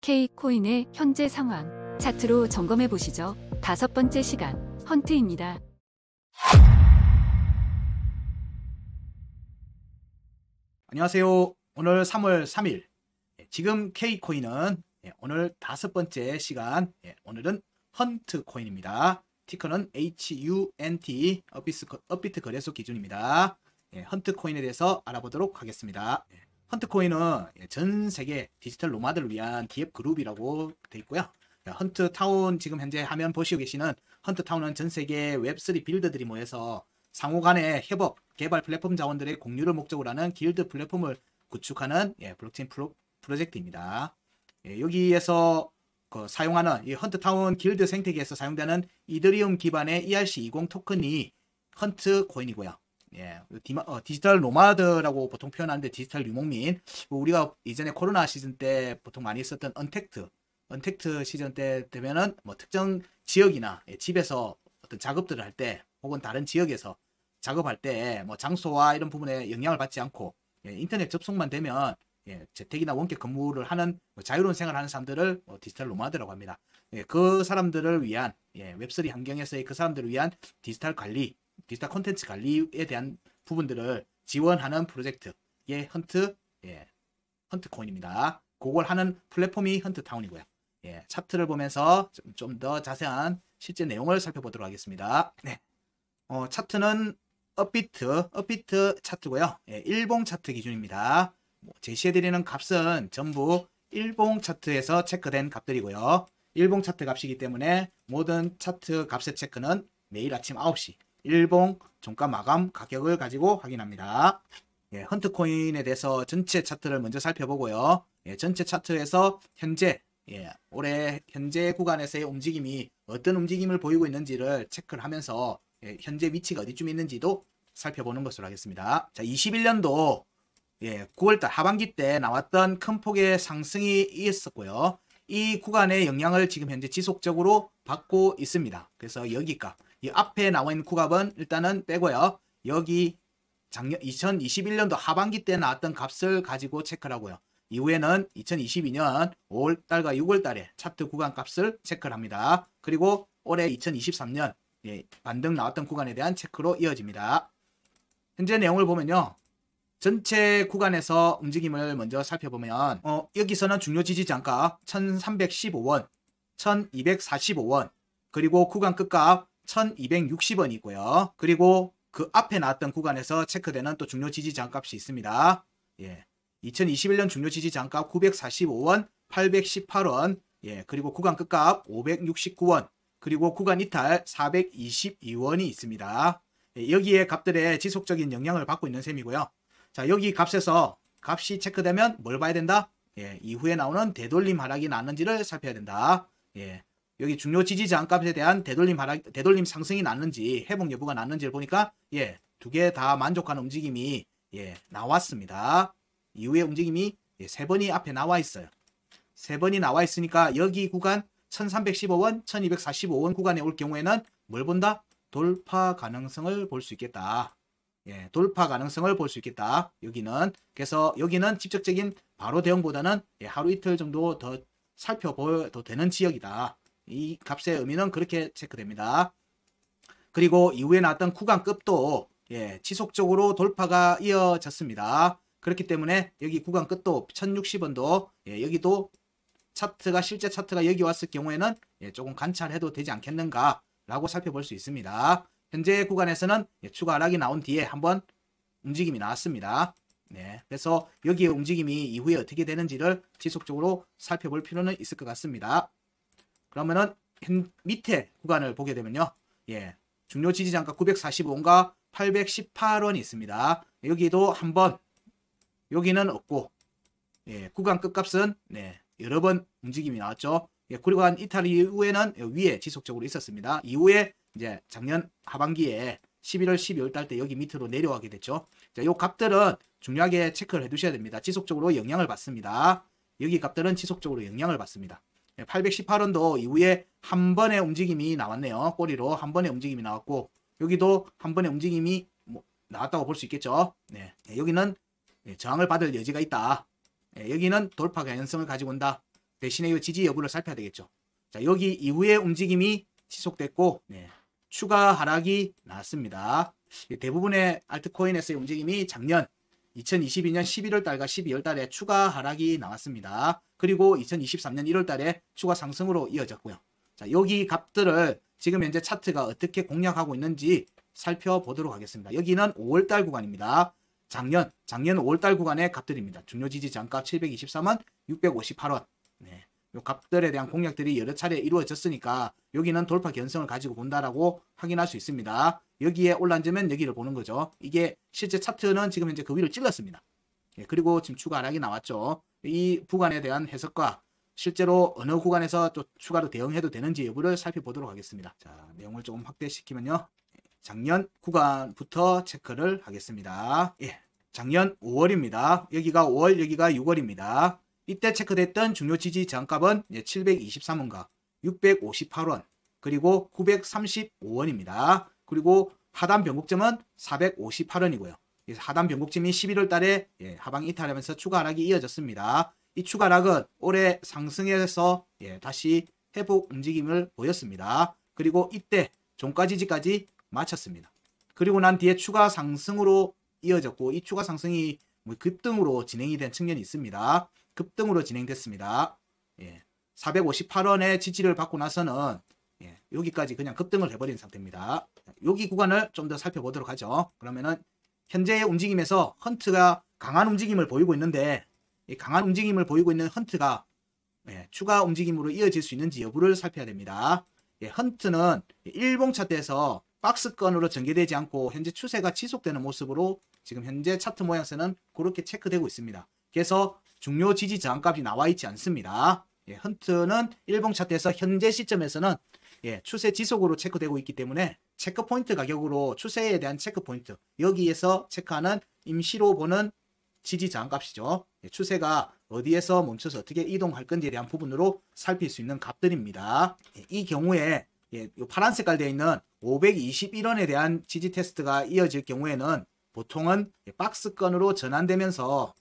K코인의 현재 상황 차트로 점검해 보시죠. 5번째 시간 헌트입니다. 안녕하세요. 오늘 3월 3일 지금 K코인은 오늘 5번째 시간 오늘은 헌트 코인입니다. 티커는 HUNT 업비트 거래소 기준입니다. 헌트 코인에 대해서 알아보도록 하겠습니다. 헌트 코인은 전 세계 디지털 노마드를 위한 기업 그룹이라고 되어 있고요. 헌트 타운 지금 현재 화면 보시고 계시는 헌트 타운은 전 세계 웹3 빌더들이 모여서 상호 간의 협업, 개발 플랫폼 자원들의 공유를 목적으로 하는 길드 플랫폼을 구축하는 블록체인 프로젝트입니다. 여기에서 사용하는 이 헌트타운 길드 생태계에서 사용되는 이더리움 기반의 ERC20 토큰이 헌트 코인이고요. 디지털 노마드라고 보통 표현하는데 디지털 유목민, 우리가 이전에 코로나 시즌 때 보통 많이 썼던 언택트 시즌 때 되면은 뭐 특정 지역이나 집에서 어떤 작업들을 할 때 혹은 다른 지역에서 작업할 때 뭐 장소와 이런 부분에 영향을 받지 않고 인터넷 접속만 되면 재택이나 원격 근무를 하는 자유로운 생활을 하는 사람들을 디지털 노마드라고 합니다. 그 사람들을 위한 웹3 환경에서의 그 사람들을 위한 디지털 관리, 디지털 콘텐츠 관리에 대한 부분들을 지원하는 프로젝트의 헌트 코인입니다. 그걸 하는 플랫폼이 헌트 타운이고요. 차트를 보면서 좀 더 자세한 실제 내용을 살펴보도록 하겠습니다. 차트는 업비트 차트고요. 일봉 차트 기준입니다. 제시해드리는 값은 전부 일봉 차트에서 체크된 값들이고요. 일봉 차트 값이기 때문에 모든 차트 값의 체크는 매일 아침 9시 일봉 종가 마감 가격을 가지고 확인합니다. 헌트 코인에 대해서 전체 차트를 먼저 살펴보고요. 전체 차트에서 현재 올해 현재 구간에서의 움직임이 어떤 움직임을 보이고 있는지를 체크를 하면서 현재 위치가 어디쯤 있는지도 살펴보는 것으로 하겠습니다. 자, 21년도 9월달 하반기 때 나왔던 큰 폭의 상승이 있었고요. 이 구간의 영향을 지금 현재 지속적으로 받고 있습니다. 그래서 여기 값, 이 앞에 나와 있는 구간은 일단은 빼고요. 여기 작년 2021년도 하반기 때 나왔던 값을 가지고 체크를 하고요. 이후에는 2022년 5월달과 6월달에 차트 구간 값을 체크를 합니다. 그리고 올해 2023년 반등 나왔던 구간에 대한 체크로 이어집니다. 현재 내용을 보면요. 전체 구간에서 움직임을 먼저 살펴보면 여기서는 중요 지지 장가 1315원, 1245원, 그리고 구간 끝값 1260원이 있고요. 그리고 그 앞에 나왔던 구간에서 체크되는 또 중요 지지 장값이 있습니다. 2021년 중요 지지 장가 945원, 818원, 그리고 구간 끝값 569원, 그리고 구간 이탈 422원이 있습니다. 여기에 값들의 지속적인 영향을 받고 있는 셈이고요. 자, 여기 값에서 값이 체크되면 뭘 봐야 된다? 이후에 나오는 되돌림 하락이 났는지를 살펴야 된다. 여기 중요 지지 저항값에 대한 되돌림 상승이 났는지 회복 여부가 났는지를 보니까 두 개 다 만족하는 움직임이 나왔습니다. 이후에 움직임이 3번이 앞에 나와 있어요. 3번이 나와 있으니까 여기 구간 1315원, 1245원 구간에 올 경우에는 뭘 본다? 돌파 가능성을 볼 수 있겠다. 돌파 가능성을 볼 수 있겠다. 여기는. 그래서 여기는 직접적인 바로 대응보다는 하루 이틀 정도 더 살펴봐도 되는 지역이다. 이 값의 의미는 그렇게 체크됩니다. 그리고 이후에 나왔던 구간급도 지속적으로 돌파가 이어졌습니다. 그렇기 때문에 여기 구간 끝도 1060원도 여기도 실제 차트가 여기 왔을 경우에는 조금 관찰해도 되지 않겠는가 라고 살펴볼 수 있습니다. 현재 구간에서는 추가 하락이 나온 뒤에 한번 움직임이 나왔습니다. 그래서 여기의 움직임이 이후에 어떻게 되는지를 지속적으로 살펴볼 필요는 있을 것 같습니다. 그러면은 밑에 구간을 보게 되면요. 중요 지지 장가 945원과 818원이 있습니다. 여기도 한번 여기는 없고 구간 끝값은 여러 번 움직임이 나왔죠. 구간 이탈 이후에는 위에 지속적으로 있었습니다. 이후에 이제 작년 하반기에 11월 12월 달 때 여기 밑으로 내려가게 됐죠. 자, 요 값들은 중요하게 체크를 해 두셔야 됩니다. 지속적으로 영향을 받습니다. 여기 값들은 지속적으로 영향을 받습니다. 818원도 이후에 한 번의 움직임이 나왔네요. 꼬리로 한 번의 움직임이 나왔고 여기도 한 번의 움직임이 나왔다고 볼 수 있겠죠. 여기는 저항을 받을 여지가 있다. 여기는 돌파 가능성을 가지고 온다. 대신에 이 지지 여부를 살펴야 되겠죠. 자, 여기 이후에 움직임이 지속됐고, 네, 추가 하락이 나왔습니다. 대부분의 알트코인에서의 움직임이 작년 2022년 11월 달과 12월 달에 추가 하락이 나왔습니다. 그리고 2023년 1월 달에 추가 상승으로 이어졌고요. 자, 여기 값들을 지금 현재 차트가 어떻게 공략하고 있는지 살펴보도록 하겠습니다. 여기는 5월달 구간입니다. 작년 5월달 구간의 값들입니다. 중요 지지 저항값 723원, 658원. 네. 요 값들에 대한 공략들이 여러 차례 이루어졌으니까 여기는 돌파 견성을 가지고 본다라고 확인할 수 있습니다. 여기에 올라앉으면 여기를 보는 거죠. 이게 실제 차트는 지금 현재 그 위를 찔렀습니다. 예, 그리고 지금 추가 하락이 나왔죠. 이 구간에 대한 해석과 실제로 어느 구간에서 또 추가로 대응해도 되는지 여부를 살펴보도록 하겠습니다. 자, 내용을 조금 확대시키면요. 작년 구간부터 체크를 하겠습니다. 예, 작년 5월입니다. 여기가 5월, 여기가 6월입니다. 이때 체크됐던 중요 지지 저항값은 723원과 658원, 그리고 935원입니다. 그리고 하단 변곡점은 458원이고요. 하단 변곡점이 11월 달에 하방 이탈하면서 추가 하락이 이어졌습니다. 이 추가 하락은 올해 상승에서 다시 회복 움직임을 보였습니다. 그리고 이때 종가 지지까지 마쳤습니다. 그리고 난 뒤에 추가 상승으로 이어졌고, 이 추가 상승이 급등으로 진행이 된 측면이 있습니다. 급등으로 진행됐습니다. 458원의 지지를 받고 나서는 여기까지 그냥 급등을 해버린 상태입니다. 여기 구간을 좀 더 살펴보도록 하죠. 그러면은 현재의 움직임에서 헌트가 강한 움직임을 보이고 있는데, 이 강한 움직임을 보이고 있는 헌트가 추가 움직임으로 이어질 수 있는지 여부를 살펴야 됩니다. 헌트는 일봉 차트에서 박스권으로 전개되지 않고 현재 추세가 지속되는 모습으로 지금 현재 차트 모양새는 그렇게 체크되고 있습니다. 그래서 중요 지지 저항값이 나와 있지 않습니다. 헌트는 일봉 차트에서 현재 시점에서는 추세 지속으로 체크되고 있기 때문에 체크 포인트 가격으로 추세에 대한 체크 포인트, 여기에서 체크하는 임시로 보는 지지 저항값이죠. 추세가 어디에서 멈춰서 어떻게 이동할 건지에 대한 부분으로 살필 수 있는 값들입니다. 이 경우에 파란 색깔 되어 있는 521원에 대한 지지 테스트가 이어질 경우에는 보통은 박스권으로 전환되면서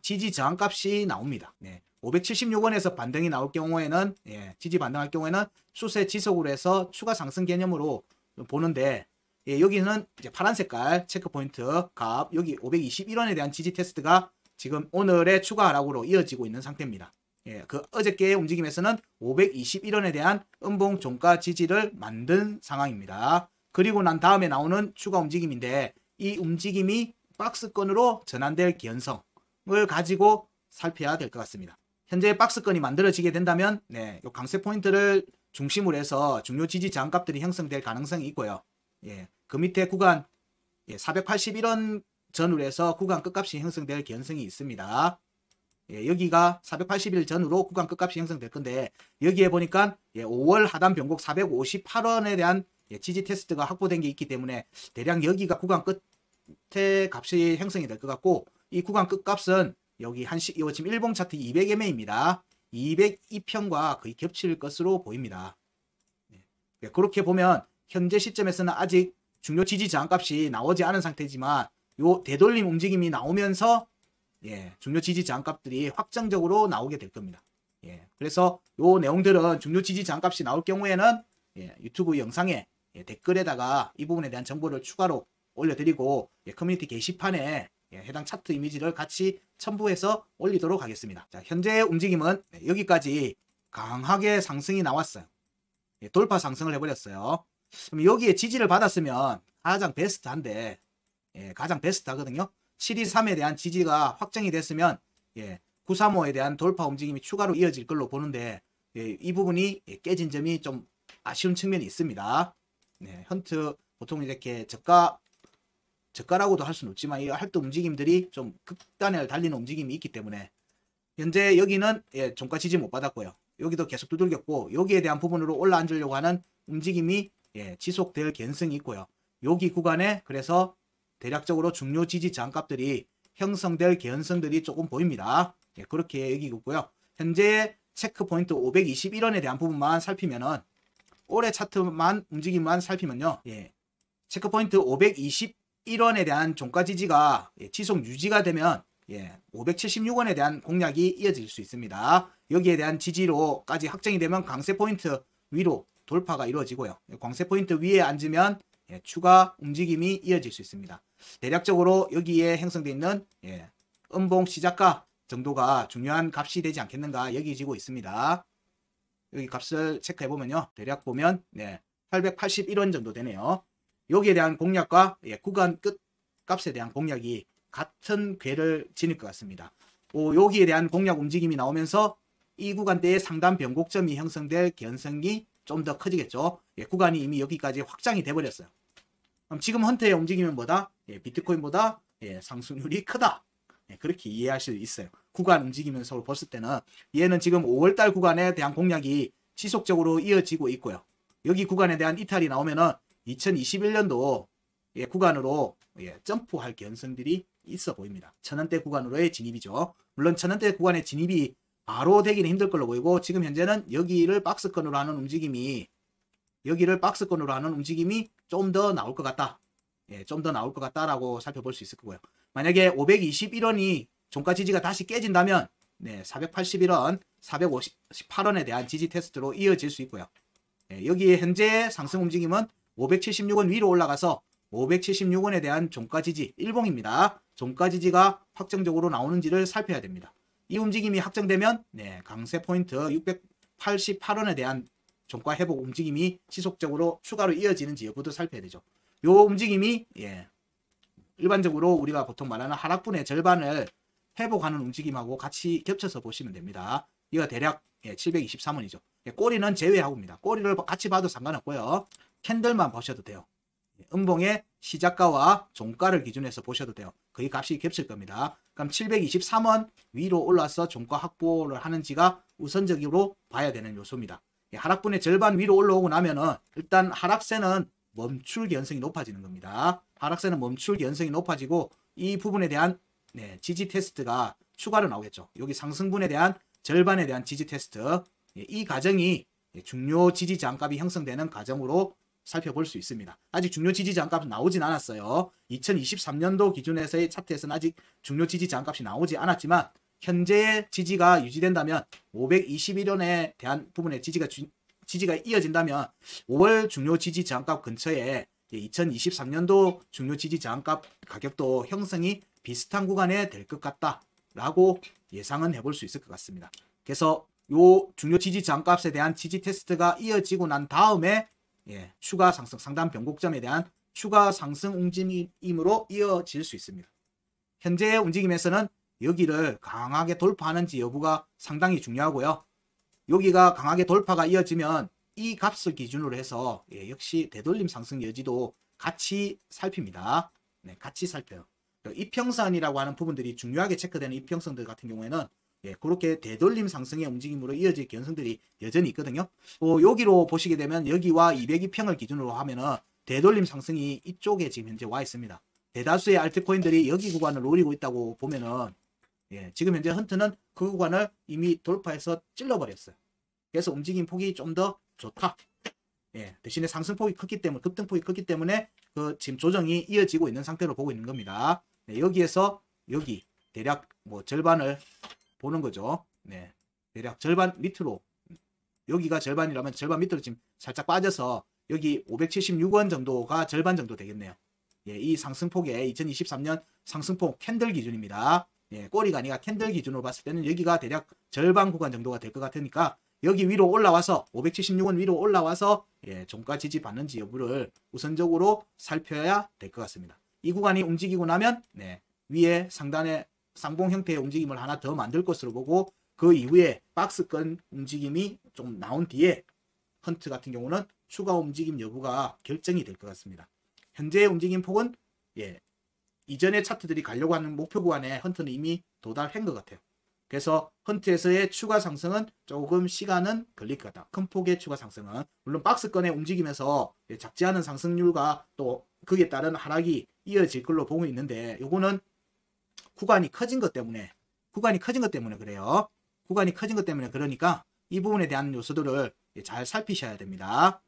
지지 저항값이 나옵니다. 576원에서 반등이 나올 경우에는 지지 반등할 경우에는 추세 지속으로 해서 추가 상승 개념으로 보는데, 여기는 이제 파란 색깔 체크 포인트 값, 여기 521원에 대한 지지 테스트가 지금 오늘의 추가 하락으로 이어지고 있는 상태입니다. 그 어저께의 움직임에서는 521원에 대한 음봉 종가 지지를 만든 상황입니다. 그리고 난 다음에 나오는 추가 움직임인데, 이 움직임이 박스권으로 전환될 개연성을 가지고 살펴야 될 것 같습니다. 현재 박스권이 만들어지게 된다면 요 강세 포인트를 중심으로 해서 중요 지지 저항값들이 형성될 가능성이 있고요. 그 밑에 구간 481원 전후로 해서 구간 끝값이 형성될 개연성이 있습니다. 여기가 481 전후로 구간 끝값이 형성될 건데, 여기에 보니까 5월 하단 변곡 458원에 대한 지지 테스트가 확보된 게 있기 때문에 대략 여기가 구간 끝에 값이 형성이 될 것 같고, 이 구간 끝값은 여기 이거 지금 일봉 차트 200MA입니다. 202편과 거의 겹칠 것으로 보입니다. 그렇게 보면 현재 시점에서는 아직 중요 지지 저항값이 나오지 않은 상태지만, 요 되돌림 움직임이 나오면서 중요 지지 저항값들이 확정적으로 나오게 될 겁니다. 그래서 요 내용들은 중요 지지 저항값이 나올 경우에는 유튜브 영상에 댓글에다가 이 부분에 대한 정보를 추가로 올려드리고, 커뮤니티 게시판에 해당 차트 이미지를 같이 첨부해서 올리도록 하겠습니다. 자, 현재의 움직임은 여기까지 강하게 상승이 나왔어요. 돌파 상승을 해버렸어요. 그럼 여기에 지지를 받았으면 가장 베스트한데, 가장 베스트하거든요. 723에 대한 지지가 확정이 됐으면 935에 대한 돌파 움직임이 추가로 이어질 걸로 보는데, 이 부분이 깨진 점이 좀 아쉬운 측면이 있습니다. 헌트 보통 이렇게 저가라고도 할 수는 없지만 이 할트 움직임들이 좀 극단을 달리는 움직임이 있기 때문에 현재 여기는 종가 지지 못 받았고요. 여기도 계속 두들겼고, 여기에 대한 부분으로 올라앉으려고 하는 움직임이 지속될 개연성이 있고요. 여기 구간에 그래서 대략적으로 중요 지지 저항값들이 형성될 개연성들이 조금 보입니다. 그렇게 여기고 있고요. 현재 체크 포인트 521원에 대한 부분만 살피면은, 올해 차트만 움직임만 살피면요, 체크 포인트 521원에 대한 종가 지지가 지속 유지가 되면 576원에 대한 공략이 이어질 수 있습니다. 여기에 대한 지지로까지 확정이 되면 강세 포인트 위로 돌파가 이루어지고요. 강세 포인트 위에 앉으면 추가 움직임이 이어질 수 있습니다. 대략적으로 여기에 형성되어 있는 음봉 시작가 정도가 중요한 값이 되지 않겠는가 여기지고 있습니다. 여기 값을 체크해 보면요. 대략 보면 881원 정도 되네요. 여기에 대한 공략과 구간 끝 값에 대한 공략이 같은 궤를 지닐 것 같습니다. 여기에 대한 공략 움직임이 나오면서 이 구간대에 상단 변곡점이 형성될 가능성이 좀 더 커지겠죠. 구간이 이미 여기까지 확장이 돼 버렸어요. 그럼 지금 헌터의 움직임은 뭐다? 비트코인보다 상승률이 크다. 그렇게 이해할 수 있어요. 구간 움직이면서 서로 봤을 때는 얘는 지금 5월달 구간에 대한 공략이 지속적으로 이어지고 있고요. 여기 구간에 대한 이탈이 나오면은 2021년도 구간으로 점프할 가능성들이 있어 보입니다. 1000원대 구간으로의 진입이죠. 물론 1000원대 구간의 진입이 바로 되기는 힘들 걸로 보이고 지금 현재는 여기를 박스권으로 하는 움직임이 좀 더 나올 것 같다. 좀 더 나올 것 같다라고 살펴볼 수 있을 거고요. 만약에 521원이 종가 지지가 다시 깨진다면 481원, 458원에 대한 지지 테스트로 이어질 수 있고요. 여기에 현재 상승 움직임은 576원 위로 올라가서 576원에 대한 종가 지지 일봉입니다. 종가 지지가 확정적으로 나오는지를 살펴야 됩니다. 이 움직임이 확정되면 강세 포인트 688원에 대한 종가 회복 움직임이 지속적으로 추가로 이어지는지 여부도 살펴야 되죠. 이 움직임이 일반적으로 우리가 보통 말하는 하락분의 절반을 회복하는 움직임하고 같이 겹쳐서 보시면 됩니다. 이거 대략 723원이죠. 꼬리는 제외하고입니다. 꼬리를 같이 봐도 상관없고요. 캔들만 보셔도 돼요. 음봉의 시작가와 종가를 기준해서 보셔도 돼요. 거의 값이 겹칠 겁니다. 그럼 723원 위로 올라서 종가 확보를 하는지가 우선적으로 봐야 되는 요소입니다. 하락분의 절반 위로 올라오고 나면은 일단 하락세는 멈출 가능성이 높아지는 겁니다. 하락세는 멈출 가능성이 높아지고 이 부분에 대한 지지 테스트가 추가로 나오겠죠. 여기 상승분에 대한 절반에 대한 지지 테스트, 이 과정이 중요 지지 저항값이 형성되는 과정으로 살펴볼 수 있습니다. 아직 중요 지지 저항값은 나오진 않았어요. 2023년도 기준에서의 차트에서는 아직 중요 지지 저항값이 나오지 않았지만 현재의 지지가 유지된다면 521원에 대한 부분의 지지가 이어진다면 5월 중요 지지 저항값 근처에 2023년도 중요 지지 저항값 가격도 형성이 비슷한 구간에 될 것 같다라고 예상은 해볼 수 있을 것 같습니다. 그래서 요 중요 지지 저항값에 대한 지지 테스트가 이어지고 난 다음에 추가 상승 상단 변곡점에 대한 추가 상승 움직임으로 이어질 수 있습니다. 현재의 움직임에서는 여기를 강하게 돌파하는지 여부가 상당히 중요하고요. 여기가 강하게 돌파가 이어지면 이 값을 기준으로 해서 역시 되돌림 상승 여지도 같이 살핍니다. 같이 살펴요. 이평선이라고 하는 부분들이 중요하게 체크되는 이평선들 같은 경우에는 그렇게 되돌림 상승의 움직임으로 이어질 가능성들이 여전히 있거든요. 여기로 보시게 되면 여기와 202평을 기준으로 하면은 되돌림 상승이 이쪽에 지금 현재 와 있습니다. 대다수의 알트코인들이 여기 구간을 노리고 있다고 보면은 지금 현재 헌트는 그 구간을 이미 돌파해서 찔러버렸어요. 그래서 움직임 폭이 좀 더 좋다. 대신에 상승폭이 컸기 때문에 급등폭이 컸기 때문에 그 지금 조정이 이어지고 있는 상태로 보고 있는 겁니다. 여기에서 여기 대략 뭐 절반을 보는 거죠. 대략 절반 밑으로 여기가 절반이라면 절반 밑으로 지금 살짝 빠져서 여기 576원 정도가 절반 정도 되겠네요. 이 상승폭의 2023년 상승폭 캔들 기준입니다. 꼬리가 아니라 캔들 기준으로 봤을 때는 여기가 대략 절반 구간 정도가 될 것 같으니까 여기 위로 올라와서 576원 위로 올라와서 종가 지지 받는지 여부를 우선적으로 살펴야 될 것 같습니다. 이 구간이 움직이고 나면 위에 상단에 쌍봉 형태의 움직임을 하나 더 만들 것으로 보고 그 이후에 박스권 움직임이 좀 나온 뒤에 헌트 같은 경우는 추가 움직임 여부가 결정이 될 것 같습니다. 현재의 움직임 폭은 이전의 차트들이 가려고 하는 목표 구간에 헌트는 이미 도달한 것 같아요. 그래서 헌트에서의 추가 상승은 조금 시간은 걸릴 것 같다. 큰 폭의 추가 상승은 물론 박스권의 움직임에서 작지 않은 상승률과 또 거기에 따른 하락이 이어질 걸로 보고 있는데 요거는 구간이 커진 것 때문에 그래요. 구간이 커진 것 때문에 그러니까 이 부분에 대한 요소들을 잘 살피셔야 됩니다.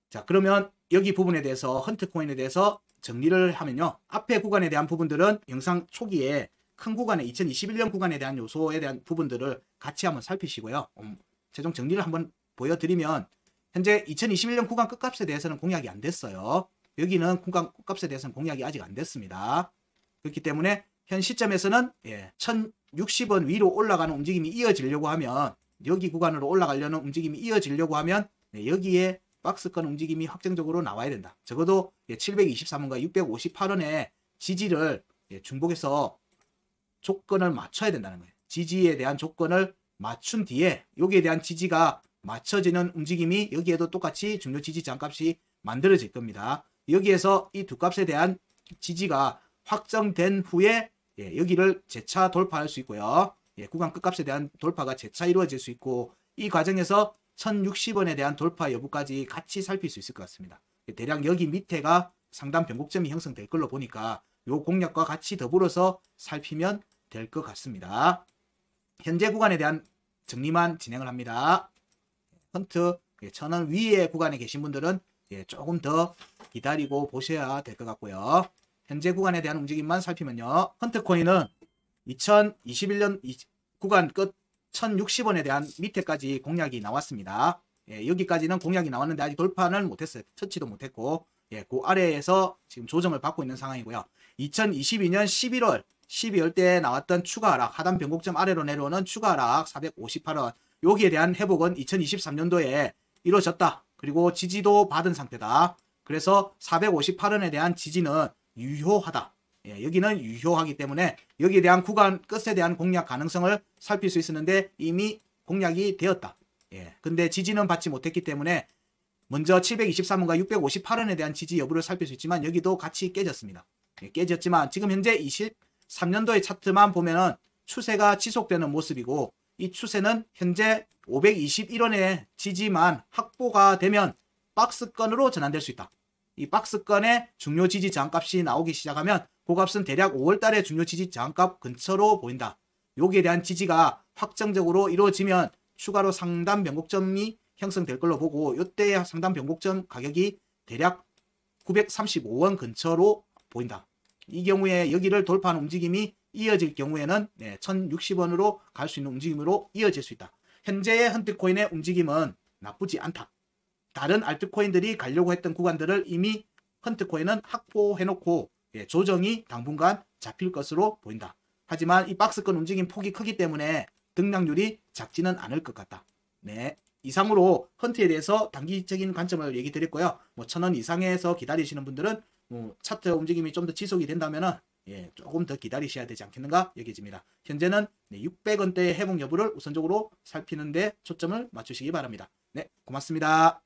자, 그러면 여기 부분에 대해서 헌트 코인에 대해서 정리를 하면요. 앞에 구간에 대한 부분들은 영상 초기에 큰 구간에 2021년 구간에 대한 요소에 대한 부분들을 같이 한번 살피시고요. 최종 정리를 한번 보여드리면 현재 2021년 구간 끝값에 대해서는 공약이 안 됐어요. 여기는 구간 끝값에 대해서는 공약이 아직 안 됐습니다. 그렇기 때문에 현 시점에서는 1060원 위로 올라가는 움직임이 이어지려고 하면 여기 구간으로 올라가려는 움직임이 이어지려고 하면 여기에 박스권 움직임이 확정적으로 나와야 된다. 적어도 723원과 658원의 지지를 중복해서 조건을 맞춰야 된다는 거예요. 지지에 대한 조건을 맞춘 뒤에 여기에 대한 지지가 맞춰지는 움직임이 여기에도 똑같이 중요 지지 저항값이 만들어질 겁니다. 여기에서 이 두 값에 대한 지지가 확정된 후에 여기를 재차 돌파할 수 있고요. 구간 끝값에 대한 돌파가 재차 이루어질 수 있고 이 과정에서 1060원에 대한 돌파 여부까지 같이 살필 수 있을 것 같습니다. 대략 여기 밑에가 상단 변곡점이 형성될 걸로 보니까 이 공략과 같이 더불어서 살피면 될 것 같습니다. 현재 구간에 대한 정리만 진행을 합니다. 헌트 1000원 위에 구간에 계신 분들은 조금 더 기다리고 보셔야 될 것 같고요. 현재 구간에 대한 움직임만 살피면요. 헌트코인은 2021년 구간 끝 1060원에 대한 밑에까지 공략이 나왔습니다. 여기까지는 공략이 나왔는데 아직 돌파는 못했어요. 터치도 못했고 그 아래에서 지금 조정을 받고 있는 상황이고요. 2022년 12월 때 나왔던 추가 하락, 하단 변곡점 아래로 내려오는 추가 하락 458원. 여기에 대한 회복은 2023년도에 이루어졌다. 그리고 지지도 받은 상태다. 그래서 458원에 대한 지지는 유효하다. 여기는 유효하기 때문에 여기에 대한 구간 끝에 대한 공략 가능성을 살필 수 있었는데 이미 공략이 되었다. 근데 지지는 받지 못했기 때문에 먼저 723원과 658원에 대한 지지 여부를 살필 수 있지만 여기도 같이 깨졌습니다. 깨졌지만 지금 현재 23년도의 차트만 보면은 추세가 지속되는 모습이고 이 추세는 현재 521원의 지지만 확보가 되면 박스권으로 전환될 수 있다. 이 박스권의 중요 지지 저항값이 나오기 시작하면 그 값은 대략 5월달의 중요 지지 저항값 근처로 보인다. 여기에 대한 지지가 확정적으로 이루어지면 추가로 상단 변곡점이 형성될 걸로 보고 이때의 상단 변곡점 가격이 대략 935원 근처로 보인다. 이 경우에 여기를 돌파하는 움직임이 이어질 경우에는 1060원으로 갈 수 있는 움직임으로 이어질 수 있다. 현재의 헌트코인의 움직임은 나쁘지 않다. 다른 알트코인들이 가려고 했던 구간들을 이미 헌트코인은 확보해놓고 조정이 당분간 잡힐 것으로 보인다. 하지만 이 박스권 움직임 폭이 크기 때문에 등락률이 작지는 않을 것 같다. 이상으로 헌트에 대해서 단기적인 관점을 얘기 드렸고요. 1000원 이상에서 기다리시는 분들은 차트 움직임이 좀 더 지속이 된다면은 조금 더 기다리셔야 되지 않겠는가 여겨집니다. 현재는 600원대의 회복 여부를 우선적으로 살피는데 초점을 맞추시기 바랍니다. 고맙습니다.